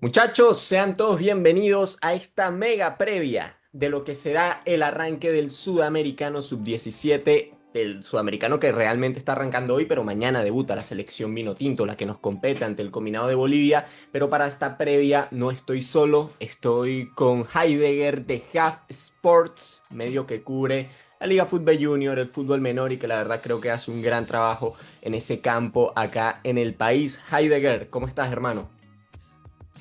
Muchachos, sean todos bienvenidos a esta mega previa de lo que será el arranque del Sudamericano Sub-17, el Sudamericano que realmente está arrancando hoy, pero mañana debuta la selección Vinotinto, la que nos compete ante el combinado de Bolivia. Pero para esta previa no estoy solo, estoy con Heidegger de Half Sports, medio que cubre la Liga Fútbol Junior, el fútbol menor y que la verdad creo que hace un gran trabajo en ese campo acá en el país. Heidegger, ¿cómo estás, hermano?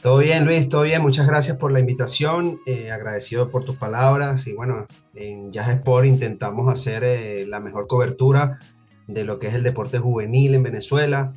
Todo bien, Luis, todo bien. Muchas gracias por la invitación. Agradecido por tus palabras. Y bueno, en Jazz Sport intentamos hacer la mejor cobertura de lo que es el deporte juvenil en Venezuela.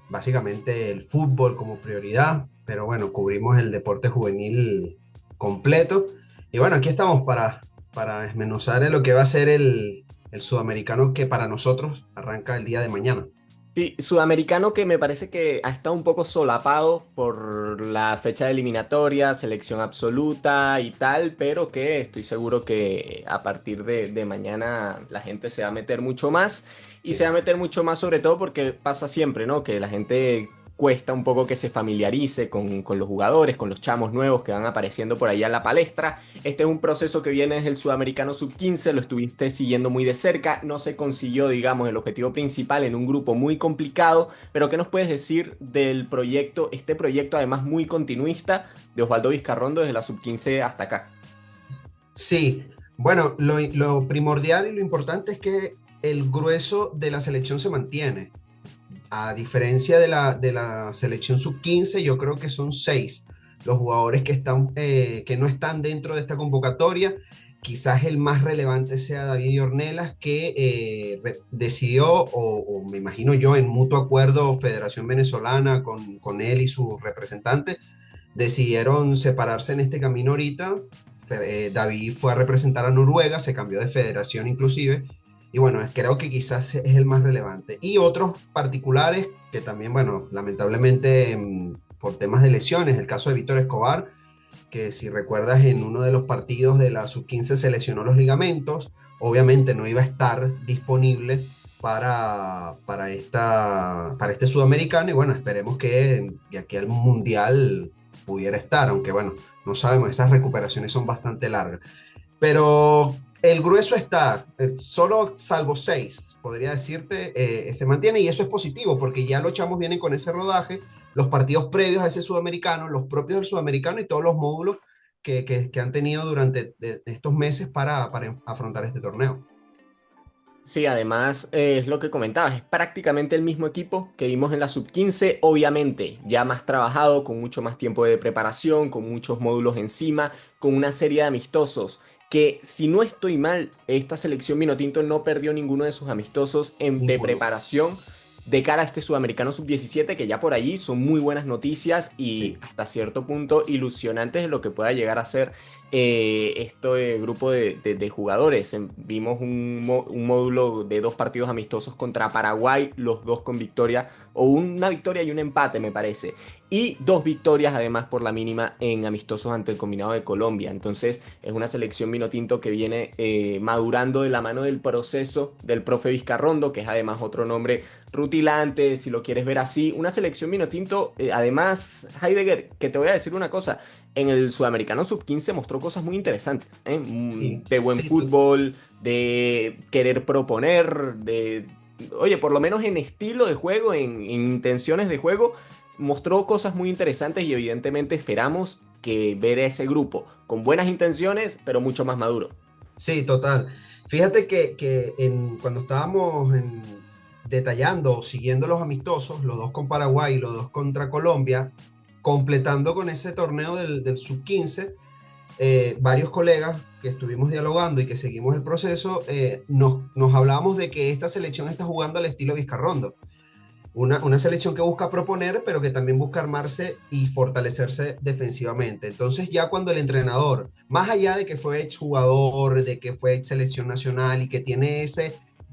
Básicamente el fútbol como prioridad, pero bueno, cubrimos el deporte juvenil completo. Y bueno, aquí estamos para desmenuzar lo que va a ser el sudamericano que para nosotros arranca el día de mañana. Sí, sudamericano que me parece que ha estado un poco solapado por la fecha de eliminatoria, selección absoluta y tal, pero que estoy seguro que a partir de mañana la gente se va a meter mucho más y se va a Sí. meter mucho más sobre todo porque pasa siempre, ¿no? Que la gente cuesta un poco que se familiarice con los jugadores, con los chamos nuevos que van apareciendo por ahí en la palestra. Este es un proceso que viene desde el Sudamericano Sub-15, lo estuviste siguiendo muy de cerca, no se consiguió, digamos, el objetivo principal en un grupo muy complicado, pero ¿qué nos puedes decir del proyecto, este proyecto además muy continuista de Osvaldo Vizcarrondo desde la Sub-15 hasta acá? Sí, bueno, lo primordial y lo importante es que el grueso de la selección se mantiene. A diferencia de la selección sub-15, yo creo que son seis los jugadores que no están dentro de esta convocatoria. Quizás el más relevante sea David Ornelas, que decidió, o me imagino yo, en mutuo acuerdo, Federación Venezolana con él y su representante, decidieron separarse en este camino ahorita. David fue a representar a Noruega, se cambió de federación inclusive, y bueno, creo que quizás es el más relevante. Y otros particulares que también, bueno, lamentablemente por temas de lesiones, el caso de Víctor Escobar, que si recuerdas en uno de los partidos de la sub-15 se lesionó los ligamentos, obviamente no iba a estar disponible para este sudamericano y bueno, esperemos que de aquí al mundial pudiera estar, aunque bueno, no sabemos, esas recuperaciones son bastante largas. Pero el grueso está, solo salvo seis, podría decirte, se mantiene y eso es positivo porque ya los chamos vienen con ese rodaje, los partidos previos a ese sudamericano, los propios del sudamericano y todos los módulos que han tenido durante estos meses para afrontar este torneo. Sí, además es lo que comentabas, es prácticamente el mismo equipo que vimos en la sub-15, obviamente ya más trabajado, con mucho más tiempo de preparación, con muchos módulos encima, con una serie de amistosos, que si no estoy mal, esta selección Vinotinto no perdió ninguno de sus amistosos de Ninguno. preparación de cara a este Sudamericano sub-17, que ya por allí son muy buenas noticias y Sí. hasta cierto punto ilusionantes de lo que pueda llegar a ser este grupo de jugadores. Vimos un módulo de dos partidos amistosos contra Paraguay, los dos con victoria, o una victoria y un empate, me parece. Y dos victorias además por la mínima en amistosos ante el combinado de Colombia. Entonces es una selección Vinotinto que viene madurando de la mano del proceso del profe Vizcarrondo, que es además otro nombre rutilante, si lo quieres ver así. Una selección Vinotinto, además, Heidegger, que te voy a decir una cosa en el Sudamericano Sub-15 mostró cosas muy interesantes, ¿eh? Sí, De buen sí, fútbol, de querer proponer, oye, por lo menos en estilo de juego, en intenciones de juego, mostró cosas muy interesantes y evidentemente esperamos que ver a ese grupo con buenas intenciones, pero mucho más maduro. sí, total. Fíjate que cuando estábamos detallando o siguiendo los amistosos, los dos con Paraguay y los dos contra Colombia, completando con ese torneo del sub-15, varios colegas que estuvimos dialogando y que seguimos el proceso, nos hablábamos de que esta selección está jugando al estilo Vizcarrondo. Una selección que busca proponer, pero que también busca armarse y fortalecerse defensivamente. Entonces ya cuando el entrenador, más allá de que fue exjugador, de que fue ex selección nacional y que tiene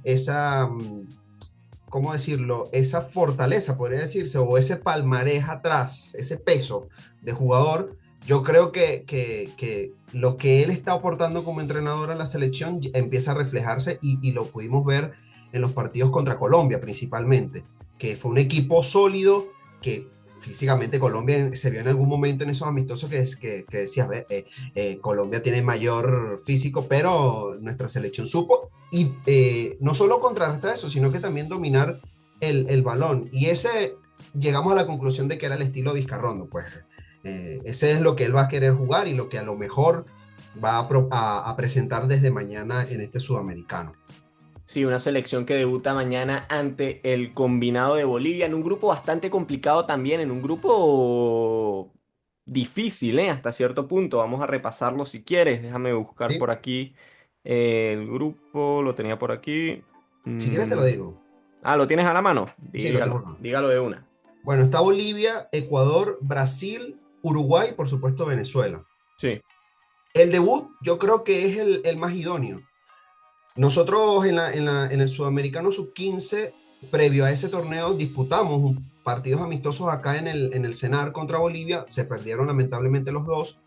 esa, ¿cómo decirlo? Esa fortaleza, podría decirse, o ese palmarés atrás, ese peso de jugador, yo creo que lo que él está aportando como entrenador a la selección empieza a reflejarse y lo pudimos ver en los partidos contra Colombia principalmente, que fue un equipo sólido, que físicamente Colombia se vio en algún momento en esos amistosos que decías, "Ve, Colombia tiene mayor físico, pero nuestra selección supo, y no solo contrarrestar eso, sino que también dominar el balón. Y ese, llegamos a la conclusión de que era el estilo Vizcarrondo, pues ese es lo que él va a querer jugar y lo que a lo mejor va a presentar desde mañana en este sudamericano. Sí, una selección que debuta mañana ante el combinado de Bolivia en un grupo bastante complicado también, en un grupo difícil, ¿eh? Hasta cierto punto. Vamos a repasarlo si quieres. Déjame buscar ¿Sí? por aquí el grupo, lo tenía por aquí. Si quieres te lo Mm, digo. ¿Lo tienes a la mano? Sí, lo tengo Dígalo, acá. dígalo de una. Bueno, está Bolivia, Ecuador, Brasil, Uruguay, por supuesto Venezuela. Sí. El debut yo creo que es el más idóneo. Nosotros en el Sudamericano Sub-15, previo a ese torneo, disputamos partidos amistosos acá en el CENAR contra Bolivia. Se perdieron lamentablemente los dos.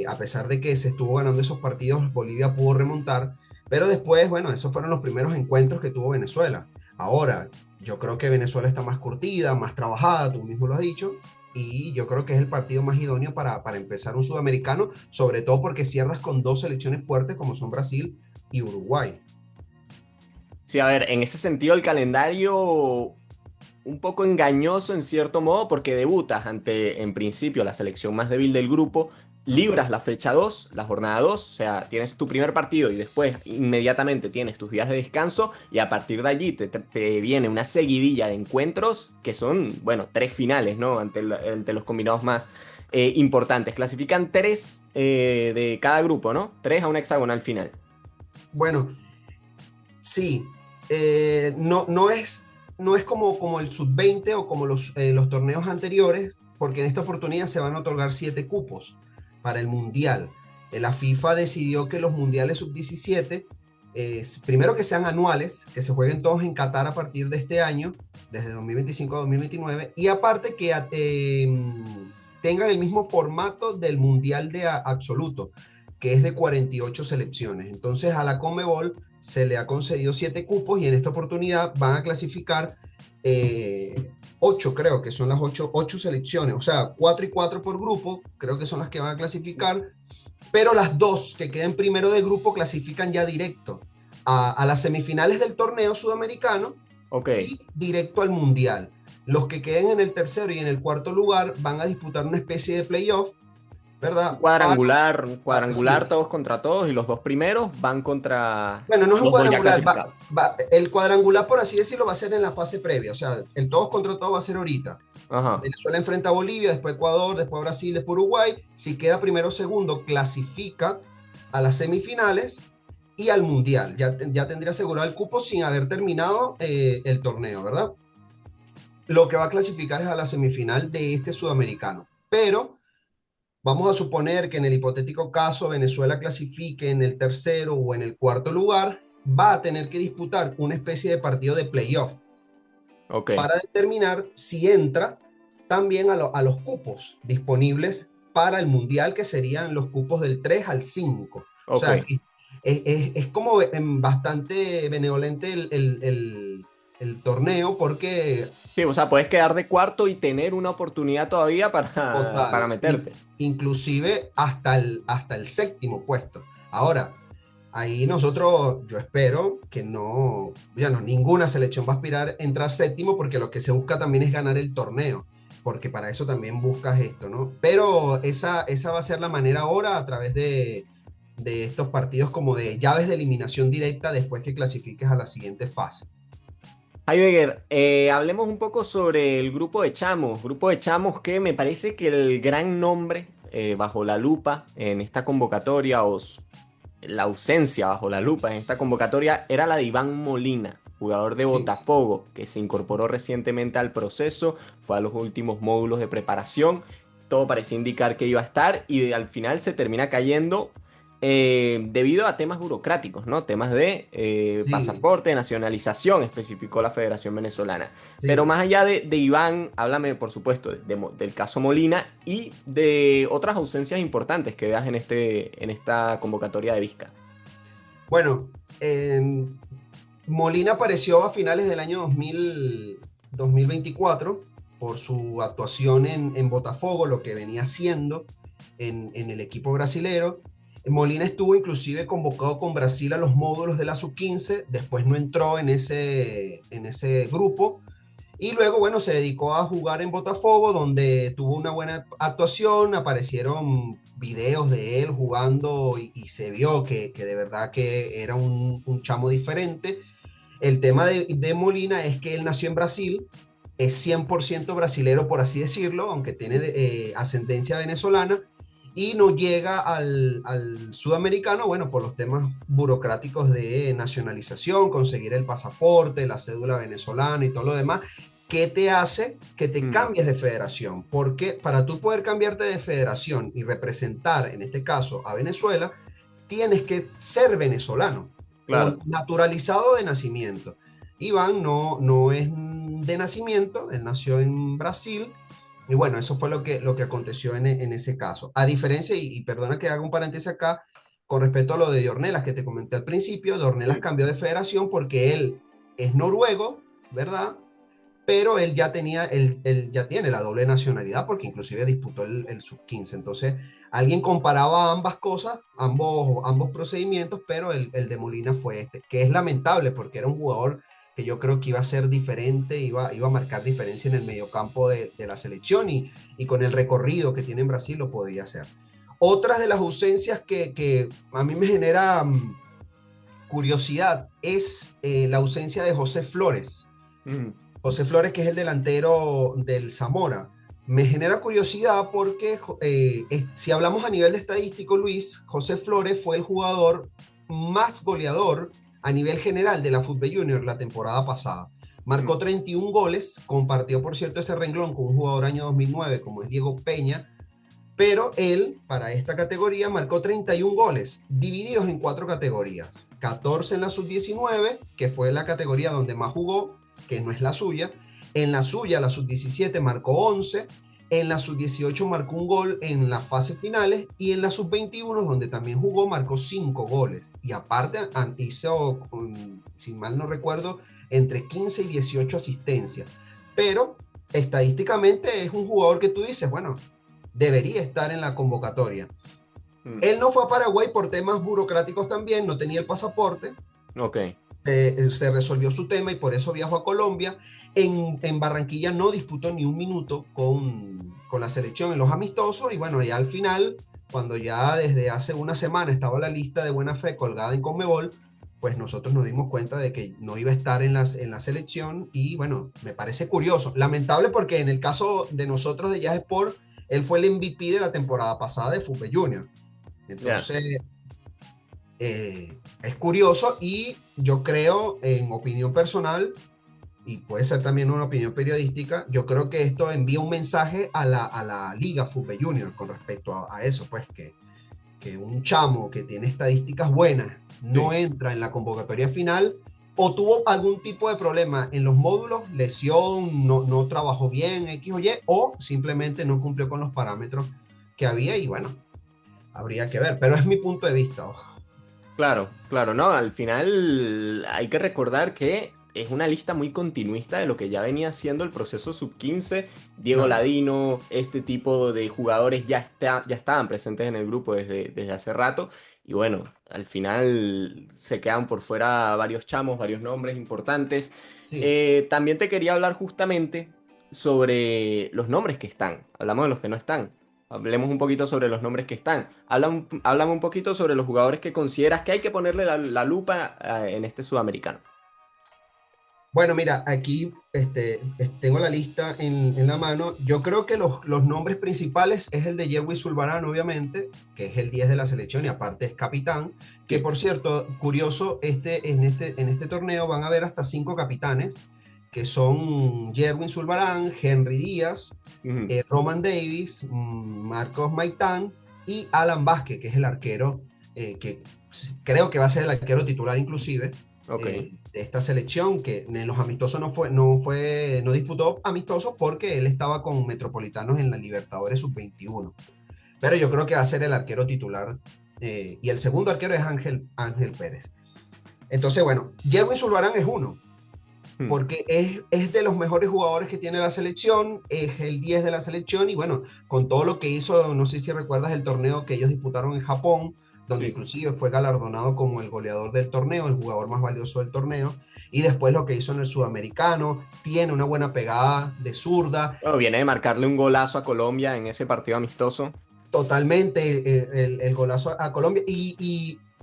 A pesar de que se estuvo ganando esos partidos, Bolivia pudo remontar. Pero después, bueno, esos fueron los primeros encuentros que tuvo Venezuela. Ahora, yo creo que Venezuela está más curtida, más trabajada, tú mismo lo has dicho. Y yo creo que es el partido más idóneo para empezar un sudamericano, sobre todo porque cierras con dos selecciones fuertes como son Brasil y Uruguay. Sí, a ver, en ese sentido el calendario un poco engañoso en cierto modo porque debutas ante, en principio, la selección más débil del grupo, libras la fecha 2 la jornada 2 o sea, tienes tu primer partido y después inmediatamente tienes tus días de descanso y a partir de allí te viene una seguidilla de encuentros que son, bueno, tres finales, ¿no? Ante los combinados más importantes. Clasifican tres de cada grupo, ¿no? Tres a una hexagonal final. Bueno, sí, no es como el sub-20 o como los torneos anteriores, porque en esta oportunidad se van a otorgar 7 cupos para el Mundial. La FIFA decidió que los Mundiales sub-17, primero que sean anuales, que se jueguen todos en Qatar a partir de este año, desde 2025 a 2029, y aparte que tengan el mismo formato del Mundial de absoluto, que es de 48 selecciones. Entonces a la Conmebol se le ha concedido 7 cupos y en esta oportunidad van a clasificar 8, creo que son las ocho selecciones, o sea, 4 y 4 por grupo, creo que son las que van a clasificar, pero las dos que queden primero de grupo clasifican ya directo a las semifinales del torneo sudamericano Ok. y directo al mundial. Los que queden en el tercero y en el cuarto lugar van a disputar una especie de playoff, ¿verdad? Un cuadrangular Sí, todos contra todos y los dos primeros van contra bueno, no es un los dos ya cuadrangular, clasificados. el cuadrangular, por así decirlo, va a ser en la fase previa, o sea, el todos contra todos va a ser ahorita. Ajá. Venezuela enfrenta a Bolivia, después Ecuador, después Brasil, después Uruguay. Si queda primero o segundo, clasifica a las semifinales y al Mundial. Ya tendría asegurado el cupo sin haber terminado el torneo, ¿verdad? Lo que va a clasificar es a la semifinal de este sudamericano. Pero vamos a suponer que en el hipotético caso Venezuela clasifique en el tercero o en el cuarto lugar, va a tener que disputar una especie de partido de playoff Ok. para determinar si entra también a los cupos disponibles para el Mundial, que serían los cupos del 3 al 5. O Ok. sea, es como bastante benevolente el torneo porque Sí, o sea, puedes quedar de cuarto y tener una oportunidad todavía para total, meterte. inclusive hasta el séptimo puesto. Ahora, ahí nosotros, yo espero que no, ya no, ninguna selección va a aspirar a entrar séptimo porque lo que se busca también es ganar el torneo, porque para eso también buscas esto, ¿no? Pero esa va a ser la manera ahora a través de estos partidos como de llaves de eliminación directa después que clasifiques a la siguiente fase. Heidegger, hablemos un poco sobre el grupo de chamos. Grupo de chamos que me parece que el gran nombre bajo la lupa en esta convocatoria la ausencia bajo la lupa en esta convocatoria era la de Iván Molina, jugador de Sí. Botafogo, que se incorporó recientemente al proceso, fue a los últimos módulos de preparación, todo parecía indicar que iba a estar y al final se termina cayendo debido a temas burocráticos, ¿no? Temas de Sí, pasaporte, nacionalización, especificó la Federación Venezolana. Pero sí. más allá de Iván, háblame, por supuesto, del caso Molina y de otras ausencias importantes que veas en esta convocatoria de Vizca. Bueno, Molina apareció a finales del año 2024. por su actuación en Botafogo, lo que venía haciendo en el equipo brasilero. Molina estuvo inclusive convocado con Brasil a los módulos de la sub-15, después no entró en ese grupo, y luego, bueno, se dedicó a jugar en Botafogo, donde tuvo una buena actuación, aparecieron videos de él jugando y se vio que de verdad que era un chamo diferente. El tema de Molina es que él nació en Brasil, es 100% brasilero, por así decirlo, aunque tiene ascendencia venezolana, y no llega al sudamericano, bueno, por los temas burocráticos de nacionalización, conseguir el pasaporte, la cédula venezolana y todo lo demás, que te hace que te cambies de federación, porque para tú poder cambiarte de federación y representar, en este caso, a Venezuela, tienes que ser venezolano o Claro. naturalizado de nacimiento. Iván no es de nacimiento, él nació en Brasil, y bueno, eso fue lo que aconteció en ese caso. A diferencia, y perdona que haga un paréntesis acá, con respecto a lo de Dornelas que te comenté al principio, Dornelas Sí. cambió de federación porque él es noruego, ¿verdad? Pero él ya tiene la doble nacionalidad porque inclusive disputó el sub-15. Entonces, alguien comparaba ambas cosas, ambos procedimientos, pero el de Molina fue este, que es lamentable porque era un jugador que yo creo que iba a ser diferente, iba a marcar diferencia en el mediocampo de la selección y con el recorrido que tiene en Brasil lo podía hacer. Otras de las ausencias que a mí me genera curiosidad es la ausencia de José Flores. Mm. José Flores, que es el delantero del Zamora. Me genera curiosidad porque si hablamos a nivel de estadístico, Luis, José Flores fue el jugador más goleador a nivel general de la Fútbol Junior la temporada pasada. Marcó 31 goles, compartió por cierto ese renglón con un jugador año 2009 como es Diego Peña, pero él, para esta categoría, marcó 31 goles, divididos en 4 categorías. 14 en la sub-19, que fue la categoría donde más jugó, que no es la suya. En la suya, la sub-17, marcó 11. En la sub-18 marcó un gol en las fases finales. Y en la sub-21, donde también jugó, marcó 5 goles. Y aparte hizo, si mal no recuerdo, entre 15 y 18 asistencias. Pero estadísticamente es un jugador que tú dices, bueno, debería estar en la convocatoria. Mm. Él no fue a Paraguay por temas burocráticos también, no tenía el pasaporte, Ok. se resolvió su tema y por eso viajó a Colombia. En Barranquilla no disputó ni un minuto con la selección en los amistosos y bueno, ya al final, cuando ya desde hace una semana estaba la lista de buena fe colgada en Conmebol, pues nosotros nos dimos cuenta de que no iba a estar en la selección y bueno, me parece curioso, lamentable porque en el caso de nosotros de Jazz Sport, él fue el MVP de la temporada pasada de Fútbol Junior. Ya. Entonces, es curioso y yo creo, en opinión personal, y puede ser también una opinión periodística, yo creo que esto envía un mensaje a la Liga Fútbol Junior con respecto a eso, pues que un chamo que tiene estadísticas buenas no Sí. entra en la convocatoria final o tuvo algún tipo de problema en los módulos, lesión, no trabajó bien, X o Y, o simplemente no cumplió con los parámetros que había y bueno, habría que ver, pero es mi punto de vista. Ojo. Claro, claro, no, al final hay que recordar que es una lista muy continuista de lo que ya venía siendo el proceso sub-15. Diego Claro. Ladino, este tipo de jugadores ya estaban presentes en el grupo desde hace rato. Y bueno, al final se quedan por fuera varios chamos, varios nombres importantes. Sí. También te quería hablar justamente sobre los nombres que están. Hablamos de los que no están. Hablemos un poquito sobre los nombres que están. Háblame un poquito sobre los jugadores que consideras que hay que ponerle la lupa en este sudamericano. Bueno, mira, aquí tengo la lista en la mano. Yo creo que los nombres principales es el de Yerwin Zulbarán, obviamente, que es el 10 de la selección y aparte es capitán. Que Sí. por cierto, curioso, en este torneo van a haber hasta 5 capitanes, que son Yerwin Zulbarán, Henry Díaz, Ujú. Roman Davis, Marcos Maitán y Alan Vázquez, que es el arquero, que creo que va a ser el arquero titular inclusive Ok. de esta selección, que en los amistosos no disputó amistosos porque él estaba con Metropolitanos en la Libertadores Sub-21. Pero yo creo que va a ser el arquero titular y el segundo arquero es Ángel Pérez. Entonces, bueno, Jerwin Zulbarán es uno. Hmm. porque es de los mejores jugadores que tiene la selección, es el 10 de la selección y bueno, con todo lo que hizo, no sé si recuerdas el torneo que ellos disputaron en Japón, donde Sí. inclusive fue galardonado como el goleador del torneo, el jugador más valioso del torneo, y después lo que hizo en el sudamericano, tiene una buena pegada de zurda. Bueno, viene de marcarle un golazo a Colombia en ese partido amistoso. Totalmente el golazo a Colombia.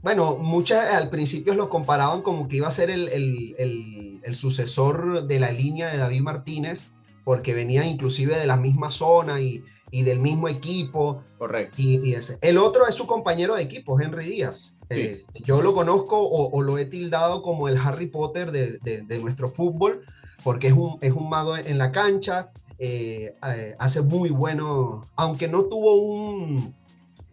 Bueno, muchas al principio lo comparaban como que iba a ser el sucesor de la línea de David Martínez, porque venía inclusive de la misma zona y del mismo equipo. Correcto. Y ese. El otro es su compañero de equipo, Henry Díaz. Sí. Yo lo conozco o lo he tildado como el Harry Potter de nuestro fútbol, porque es un mago en la cancha, hace muy bueno, aunque no tuvo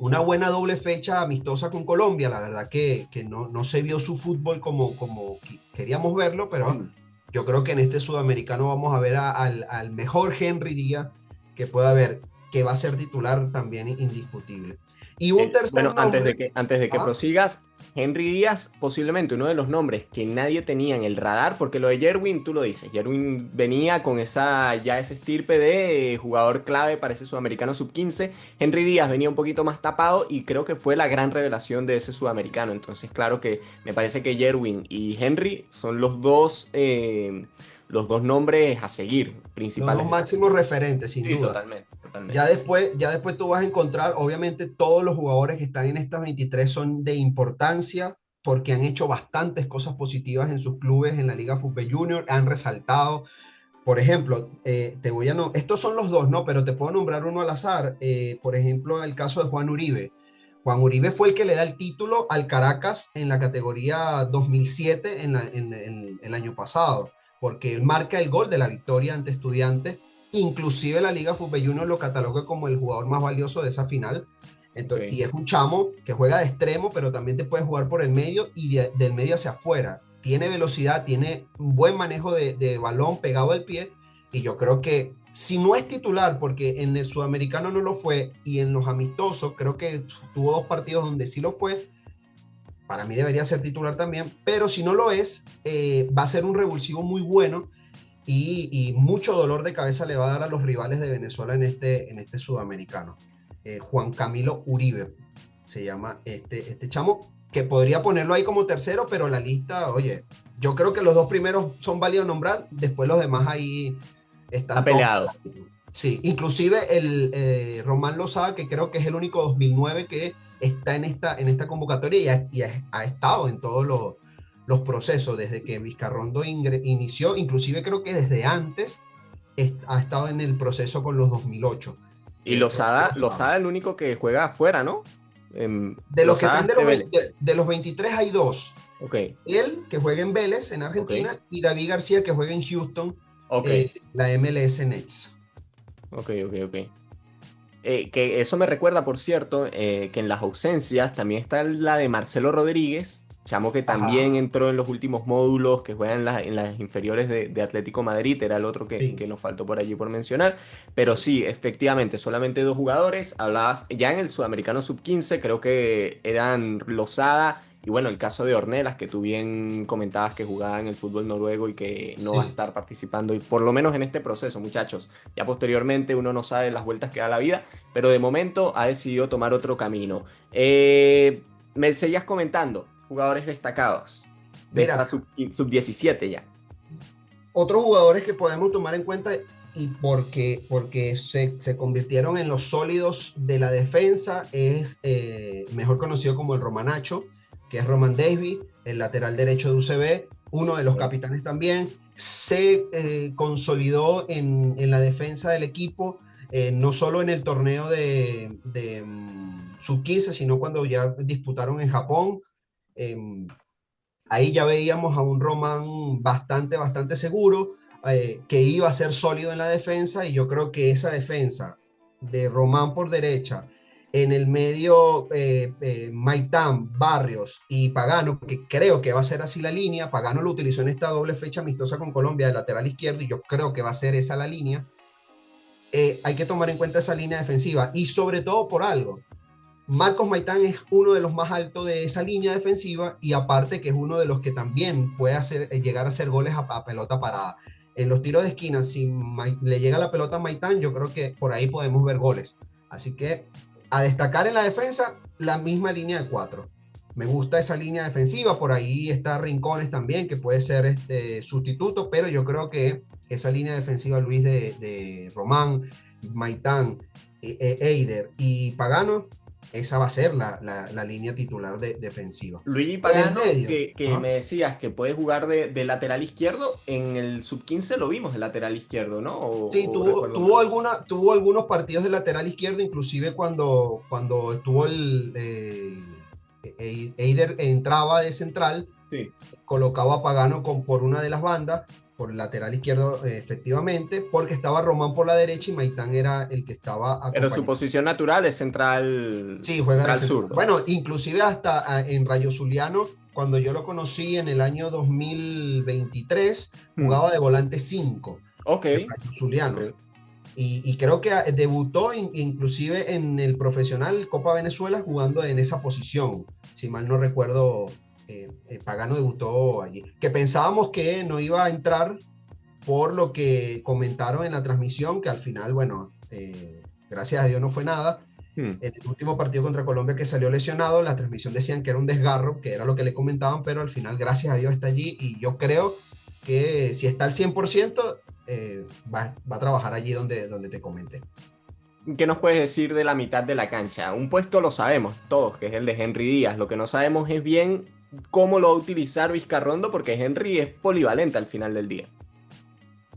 una buena doble fecha amistosa con Colombia, la verdad que no se vio su fútbol como queríamos verlo, pero Mm. yo creo que en este sudamericano vamos a ver al mejor Henry Díaz que pueda haber, que va a ser titular también indiscutible. Y un tercer Bueno, nombre, antes de que ¿ah? prosigas, Henry Díaz, posiblemente uno de los nombres que nadie tenía en el radar, porque lo de Yerwin, tú lo dices, Yerwin venía con esa estirpe de jugador clave para ese sudamericano sub-15. Henry Díaz venía un poquito más tapado y creo que fue la gran revelación de ese sudamericano. Entonces, claro que me parece que Yerwin y Henry son los dos nombres a seguir, Los dos principales de esta máximos selección. referentes, sin Sí, duda. totalmente, Ya totalmente. después, ya después tú vas a encontrar, obviamente todos los jugadores que están en estas 23 son de importancia porque han hecho bastantes cosas positivas en sus clubes en la Liga Fútbol Junior, han resaltado. Por ejemplo, te voy a no, estos son los dos, ¿no? Pero te puedo nombrar uno al azar. Por ejemplo, el caso de Juan Uribe. Juan Uribe fue el que le da el título al Caracas en la categoría 2007 el año pasado, porque él marca el gol de la victoria ante Estudiantes. Inclusive la Liga Fútbol Junior lo cataloga como el jugador más valioso de esa final. Entonces, Ok. y es un chamo que juega de extremo, pero también te puede jugar por el medio y del medio hacia afuera. Tiene velocidad, tiene un buen manejo de balón pegado al pie. Y yo creo que si no es titular, porque en el sudamericano no lo fue, y en los amistosos creo que tuvo dos partidos donde sí lo fue, para mí debería ser titular también, pero si no lo es, va a ser un revulsivo muy bueno y mucho dolor de cabeza le va a dar a los rivales de Venezuela en este sudamericano. Juan Camilo Uribe se llama este chamo, que podría ponerlo ahí como tercero, pero la lista, oye, yo creo que los dos primeros son válidos nombrar, después los demás ahí Está están todos. peleado. Sí, inclusive el Román Lozada, que creo que es el único 2009 que está en esta convocatoria y ha estado en todos los procesos desde que Vizcarrondo inició, inclusive creo que desde antes ha estado en el proceso con los 2008. Y Román Lozada. Lozada el único que juega afuera, ¿no? De los que Lozada están es de Vélez. de los 23 hay dos. Ok, Él, que juega en Vélez, en ok, Argentina, y David García, que juega en Houston, ok, la MLS Nets. ok. Que eso me recuerda, por cierto, que en las ausencias también está la de Marcelo Rodríguez, chamo que también Ajá, entró en los últimos módulos, que juega en las inferiores de Atlético Madrid, era el otro que sí, nos faltó por allí por mencionar. Pero sí. sí, efectivamente, solamente dos jugadores. Hablabas ya en el Sudamericano Sub-15, creo que eran Lozada. Y bueno, el caso de Ornelas, que tú bien comentabas que jugaba en el fútbol noruego y que no va a Sí. estar participando, y por lo menos en este proceso, muchachos. Ya posteriormente uno no sabe las vueltas que da la vida, pero de momento ha decidido tomar otro camino. Me seguías comentando, jugadores destacados de esta Mira, sub-17 ya. otros jugadores que podemos tomar en cuenta y porque se convirtieron en los sólidos de la defensa es mejor conocido como el Romanacho, que es Roman Davis, el lateral derecho de UCB, uno de los Ok. capitanes también. Se consolidó en la defensa del equipo, no solo en el torneo de sub-15, sino cuando ya disputaron en Japón. Em, Ahí ya veíamos a un Román bastante seguro, que iba a ser sólido en la defensa y yo creo que esa defensa de Román por derecha, en el medio Maitán, Barrios y Pagano, que creo que va a ser así la línea. Pagano lo utilizó en esta doble fecha amistosa con Colombia de lateral izquierdo y yo creo que va a ser esa la línea. Hay que tomar en cuenta esa línea defensiva y sobre todo por algo. Marcos Maitán es uno de los más altos de esa línea defensiva y aparte que es uno de los que también puede llegar a hacer goles a pelota parada. En los tiros de esquina, si le llega la pelota a Maitán, yo creo que por ahí podemos ver goles. Así que a destacar en la defensa, la misma línea de 4. Me gusta esa línea defensiva, por ahí está Rincones también, que puede ser sustituto, pero yo creo que esa línea defensiva, Luis, de Román, Maitán, Eider y Pagano, esa va a ser la línea titular defensiva. Luigi En el Pagano, medio, que me decías que puede jugar de lateral izquierdo, en el sub-15 lo vimos de lateral izquierdo, ¿no? sí, O recuerdo mal. tuvo algunos partidos de lateral izquierdo, inclusive cuando estuvo Eider entraba de central, Sí. colocaba a Pagano por una de las bandas, por el lateral izquierdo efectivamente, porque estaba Román por la derecha y Maitán era el que estaba Pero su acompañando. posición natural es central, Sí, juega de central central. zurdo. Bueno, inclusive hasta en Rayo Zuliano, cuando yo lo conocí en el año 2023, jugaba de volante 5 Ok. en Rayo Zuliano. Ok. Y creo que debutó inclusive en el profesional Copa Venezuela jugando en esa posición. Si mal no recuerdo, Pagano debutó allí. Que pensábamos que no iba a entrar por lo que comentaron en la transmisión, que al final, bueno, gracias a Dios no fue nada. Hmm. En el último partido contra Colombia que salió lesionado, la transmisión decían que era un desgarro, que era lo que le comentaban, pero al final, gracias a Dios, está allí y yo creo que si está al 100%, va a trabajar allí donde te comenté. ¿Qué nos puedes decir de la mitad de la cancha? Un puesto lo sabemos todos, que es el de Henry Díaz. Lo que no sabemos es bien cómo lo va a utilizar Vizcarrondo, porque Henry es polivalente al final del día.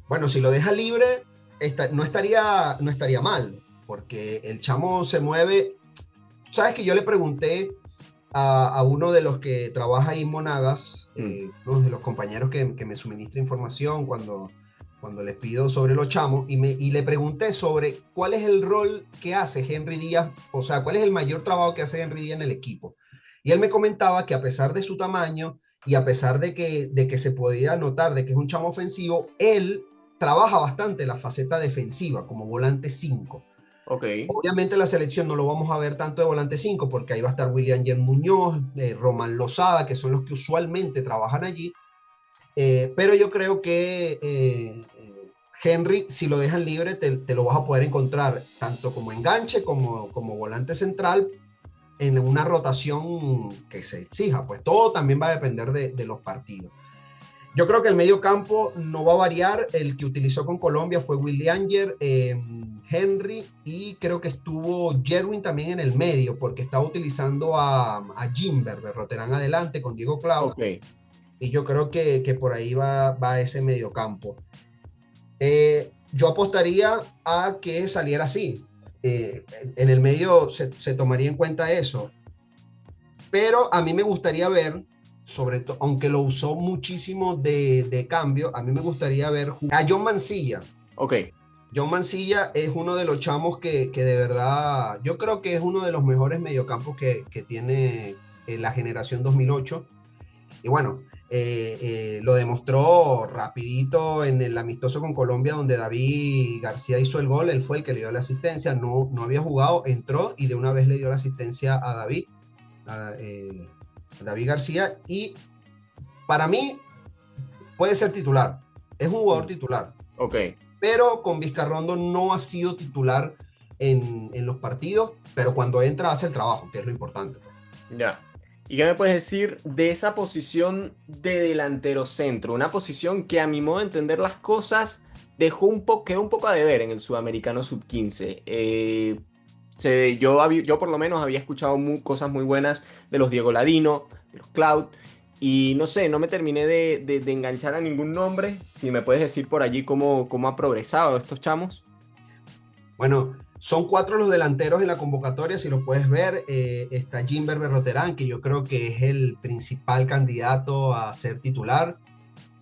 Bueno, si lo deja libre, no estaría mal, porque el chamo se mueve. Sabes que yo le pregunté a uno de los que trabaja ahí en Monagas, uno de los compañeros que me suministra información cuando les pido sobre los chamos, y le pregunté sobre cuál es el rol que hace Henry Díaz, o sea, cuál es el mayor trabajo que hace Henry Díaz en el equipo. Y él me comentaba que a pesar de su tamaño y a pesar de que se podía notar de que es un chamo ofensivo, él trabaja bastante la faceta defensiva como volante 5. Ok. Obviamente la selección no lo vamos a ver tanto de volante 5 porque ahí va a estar William Yer Muñoz, Román Lozada, que son los que usualmente trabajan allí. Pero yo creo que Henry, si lo dejan libre, te lo vas a poder encontrar tanto como enganche como volante central en una rotación que se exija. Pues todo también va a depender de los partidos. Yo creo que el medio campo no va a variar. El que utilizó con Colombia fue William Yer, Henry, y creo que estuvo Jerwin también en el medio, porque estaba utilizando a Gimber, Berroterán adelante con Diego Cloud. Ok. Y yo creo que por ahí va ese medio campo. Yo apostaría a que saliera así. En el medio se tomaría en cuenta eso. Pero a mí me gustaría ver, sobre todo, aunque lo usó muchísimo de cambio, a mí me gustaría ver a John Mancilla. Ok. John Mancilla es uno de los chamos que de verdad, yo creo que es uno de los mejores mediocampos que tiene la generación 2008. Y bueno, lo demostró rapidito en el amistoso con Colombia, donde David García hizo el gol. Él fue el que le dio la asistencia, no había jugado, entró y de una vez le dio la asistencia a David García, y para mí puede ser titular, es un jugador titular. Ok. Pero con Vizcarrondo no ha sido titular en los partidos, pero cuando entra hace el trabajo, que es lo importante. Ya. ¿Y qué me puedes decir de esa posición de delantero centro? Una posición que a mi modo de entender las cosas quedó un poco a deber en el Sudamericano Sub-15. Yo por lo menos había escuchado cosas muy buenas de los Diego Ladino, de los Cloud, y no sé, no me terminé de enganchar a ningún nombre. Si me puedes decir por allí cómo ha progresado estos chamos. Bueno, son 4 los delanteros en la convocatoria, si los puedes ver. Está Gimber Berroterán, que yo creo que es el principal candidato a ser titular.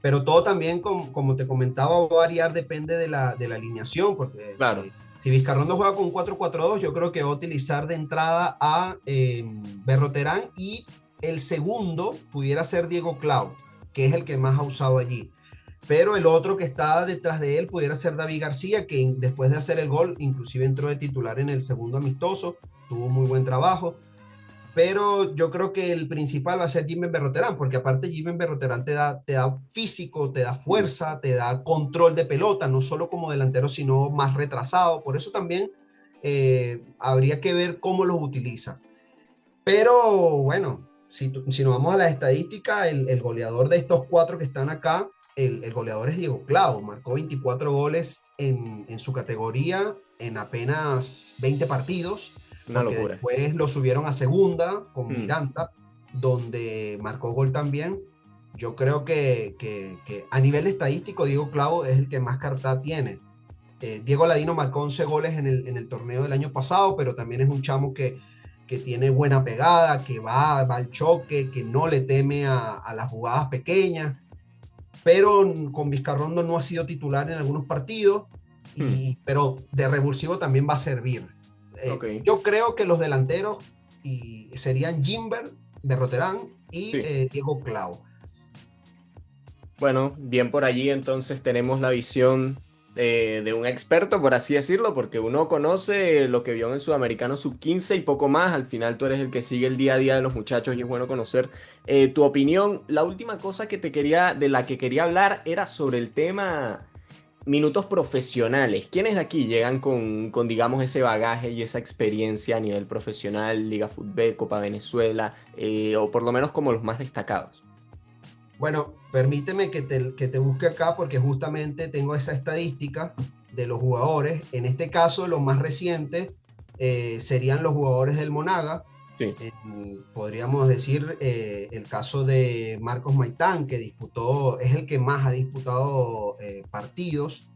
Pero todo también, como te comentaba, va a variar, depende de la alineación, porque Claro. Si Vizcarrondo juega con 4-4-2, yo creo que va a utilizar de entrada a Berroterán, y el segundo pudiera ser Diego Cloud, que es el que más ha usado allí. Pero el otro que está detrás de él pudiera ser David García, que después de hacer el gol, inclusive entró de titular en el segundo amistoso. tuvo muy buen trabajo. Pero yo creo que el principal va a ser Jimmy Berroterán, porque aparte Jimmy Berroterán te da físico, te da Mm. fuerza, te da control de pelota, no solo como delantero, sino más retrasado. Por eso también habría que ver cómo los utiliza. Pero bueno, si nos vamos a las estadísticas, el goleador de estos cuatro que están acá, el goleador es Diego Clau, marcó 24 goles en su categoría en apenas 20 partidos, Una porque locura. después lo subieron a segunda con Mm. Miranda, donde marcó gol también. Yo creo que a nivel estadístico, Diego Clau es el que más carta tiene. Diego Ladino marcó 11 goles en el torneo del año pasado, pero también es un chamo que tiene buena pegada, que va al choque, que no le teme a las jugadas pequeñas, pero con Vizcarrondo no ha sido titular en algunos partidos, Mm. pero de revulsivo también va a servir. Ok, Yo creo que los delanteros serían Jimber, Berroterán y sí. Diego Clau. Bueno, bien por allí entonces tenemos la visión de un experto, por así decirlo, porque uno conoce lo que vio en el Sudamericano Sub-15 y poco más. Al final tú eres el que sigue el día a día de los muchachos y es bueno conocer tu opinión. La última cosa de la que quería hablar era sobre el tema minutos profesionales. ¿Quiénes de aquí llegan digamos, ese bagaje y esa experiencia a nivel profesional, Liga Fútbol, Copa Venezuela, o por lo menos como los más destacados? Bueno, permíteme que te busque acá porque justamente tengo esa estadística de los jugadores. En este caso, los más recientes serían los jugadores del Monaga. Sí, Podríamos decir el caso de Marcos Maitán, que es el que más ha disputado partidos.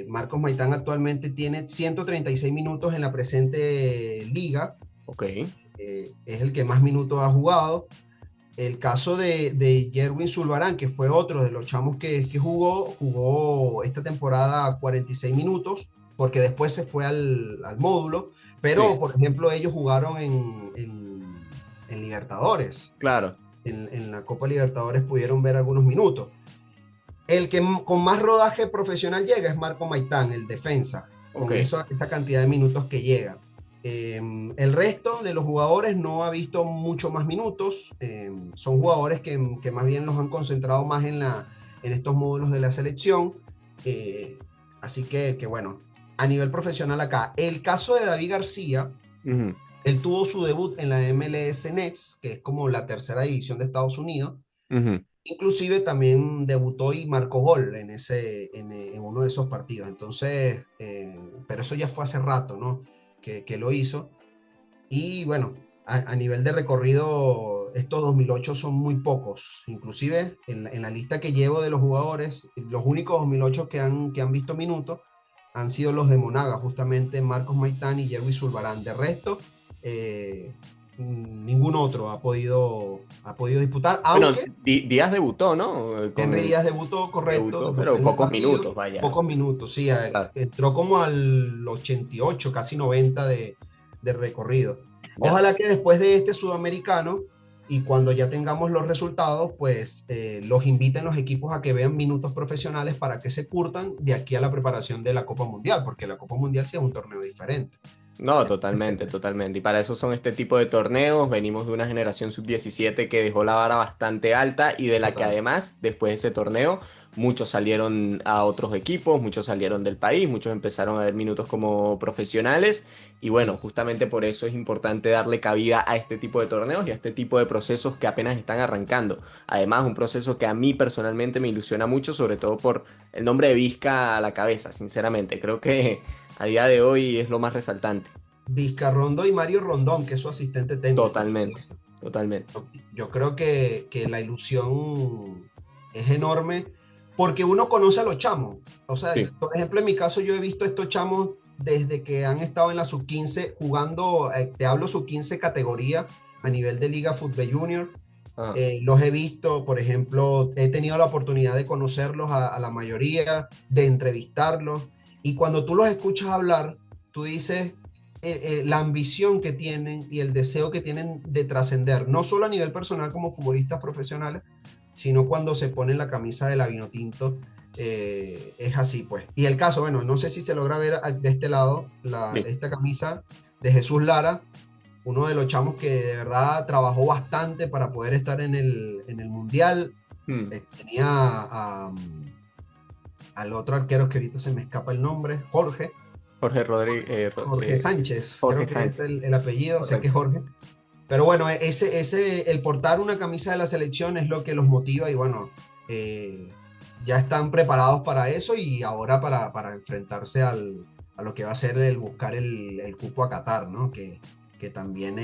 Marcos Maitán actualmente tiene 136 minutos en la presente liga. ok. Es el que más minutos ha jugado. El caso de Yerwin Zulbarán, que fue otro de los chamos que jugó esta temporada 46 minutos, porque después se fue al módulo, pero Sí, por ejemplo ellos jugaron en Libertadores, claro. en la Copa Libertadores pudieron ver algunos minutos. El que con más rodaje profesional llega es Marco Maitán, el defensa, Ok. con esa cantidad de minutos que llega. El resto de los jugadores no ha visto mucho más minutos. Son jugadores que más bien los han concentrado más en estos módulos de la selección. Eh, Así que bueno, a nivel profesional acá. El caso de David García, Ujú, él tuvo su debut en la MLS Next, que es como la tercera división de Estados Unidos. ujú. Inclusive también debutó y marcó gol en uno de esos partidos. Entonces, pero eso ya fue hace rato, ¿no? Que lo hizo. Y bueno, a nivel de recorrido, estos 2008 son muy pocos. Inclusive en la lista que llevo de los jugadores, los únicos 2008 que han visto minutos han sido los de Monaga, justamente Marcos Maitán y Yerwi Zulbarán. De resto, eh, ningún otro ha podido disputar, Bueno, aunque Díaz debutó, ¿no? Henry Díaz debutó, correcto, Debutó, debutó pero en un pocos partido, minutos, vaya. pocos minutos, sí, Claro. entró como al 88, casi 90 de recorrido. Ya. Ojalá que después de este sudamericano y cuando ya tengamos los resultados, pues los inviten los equipos a que vean minutos profesionales para que se curtan de aquí a la preparación de la Copa Mundial, porque la Copa Mundial sí es un torneo diferente. No, totalmente, totalmente. Y para eso son este tipo de torneos. Venimos de una generación sub-17 que dejó la vara bastante alta y de la que Total. además, después de ese torneo, muchos salieron a otros equipos, muchos salieron del país, muchos empezaron a ver minutos como profesionales. Y bueno, Sí. justamente por eso es importante darle cabida a este tipo de torneos y a este tipo de procesos que apenas están arrancando. Además, un proceso que a mí personalmente me ilusiona mucho, sobre todo por el nombre de Vizca a la cabeza, sinceramente. Creo que a día de hoy es lo más resaltante. Vizcarrondo y Mario Rondón, que es su asistente técnico, por Totalmente, cierto. totalmente. Yo creo que la ilusión es enorme porque uno conoce a los chamos. O sea, Sí. por ejemplo, en mi caso yo he visto a estos chamos desde que han estado en la sub-15 jugando, te hablo sub-15 categoría a nivel de Liga Fútbol Junior. Ajá. Los he visto, por ejemplo, he tenido la oportunidad de conocerlos a la mayoría, de entrevistarlos, y cuando tú los escuchas hablar, tú dices la ambición que tienen y el deseo que tienen de trascender, no solo a nivel personal como futbolistas profesionales, sino cuando se ponen la camisa de la Vinotinto, es así pues. Y el caso, bueno, no sé si se logra ver de este lado Sí. esta camisa, de Jesús Lara, uno de los chamos que de verdad trabajó bastante para poder estar en el Mundial. Hmm. Tenía al otro arquero que ahorita se me escapa el nombre, Jorge. Jorge Rodríguez, Jorge Sánchez, Jorge creo que es Sánchez, el apellido, sé que es correcto. Jorge. Pero bueno, el portar una camisa de la selección es lo que los motiva y bueno, eh, ya están preparados para eso y ahora para enfrentarse a lo que va a ser el buscar el cupo a Qatar, ¿no? Que también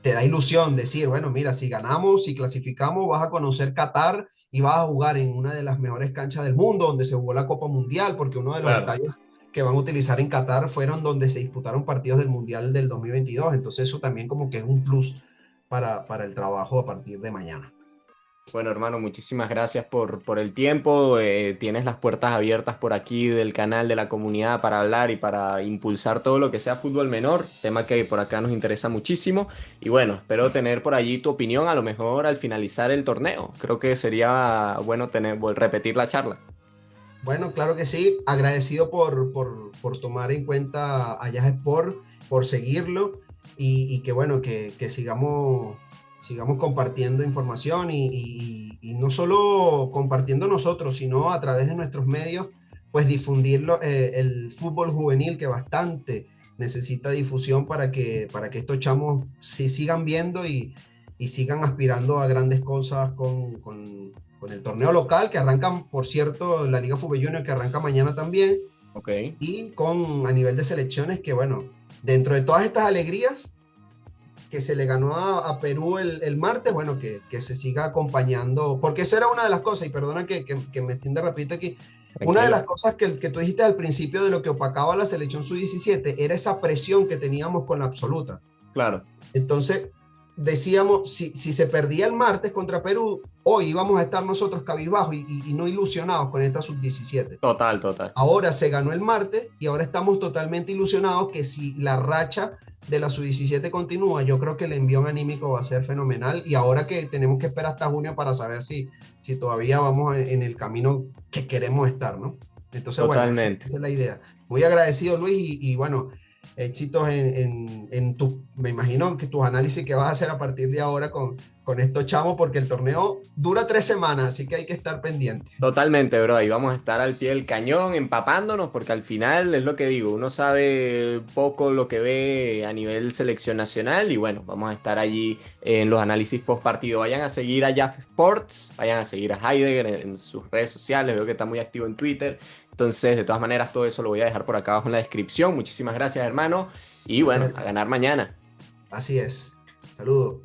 te da ilusión decir, bueno, mira, si ganamos, si clasificamos, vas a conocer Qatar y vas a jugar en una de las mejores canchas del mundo, donde se jugó la Copa Mundial, porque uno de los Claro. estadios que van a utilizar en Qatar fueron donde se disputaron partidos del Mundial del 2022. Entonces eso también como que es un plus para el trabajo a partir de mañana. Bueno, hermano, muchísimas gracias por el tiempo. Tienes las puertas abiertas por aquí del canal de la comunidad para hablar y para impulsar todo lo que sea fútbol menor, tema que por acá nos interesa muchísimo. Y bueno, espero tener por allí tu opinión, a lo mejor al finalizar el torneo. Creo que sería bueno repetir la charla. Bueno, claro que sí. Agradecido por tomar en cuenta a Yas Sport, por seguirlo y que bueno, que sigamos compartiendo información y no solo compartiendo nosotros, sino a través de nuestros medios, pues difundirlo, el fútbol juvenil que bastante necesita difusión para que estos chamos sí sigan viendo y sigan aspirando a grandes cosas con el torneo local que arranca, por cierto, la Liga Fútbol Junior que arranca mañana también, Ok, y con a nivel de selecciones que, bueno, dentro de todas estas alegrías que se le ganó Perú el martes, bueno, que se siga acompañando, porque esa era una de las cosas, y perdona que me entienda rapidito aquí, una de tranquilo. las cosas que tú dijiste al principio de lo que opacaba la selección sub-17 era esa presión que teníamos con la absoluta. Claro, Entonces, decíamos, si se perdía el martes contra Perú, hoy íbamos a estar nosotros cabizbajos y no ilusionados con esta sub-17. total, total. Ahora se ganó el martes y ahora estamos totalmente ilusionados que si la racha de la sub-17 continúa, yo creo que el envión anímico va a ser fenomenal y ahora que tenemos que esperar hasta junio para saber si todavía vamos en el camino que queremos estar, ¿no? Entonces, bueno, esa Totalmente. es la idea. Muy agradecido, Luis, y bueno, éxitos me imagino que tus análisis que vas a hacer a partir de ahora con estos chamos, porque el torneo dura 3 semanas, así que hay que estar pendiente. Totalmente, bro. Ahí vamos a estar al pie del cañón, empapándonos, porque al final es lo que digo, uno sabe poco lo que ve a nivel selección nacional y bueno, vamos a estar allí en los análisis post partido. Vayan a seguir a Jaf Sports, vayan a seguir a Heidegger en sus redes sociales, veo que está muy activo en Twitter. Entonces, de todas maneras, todo eso lo voy a dejar por acá abajo en la descripción. Muchísimas gracias, hermano. Y bueno, Entonces, a ganar mañana. así es. Saludos.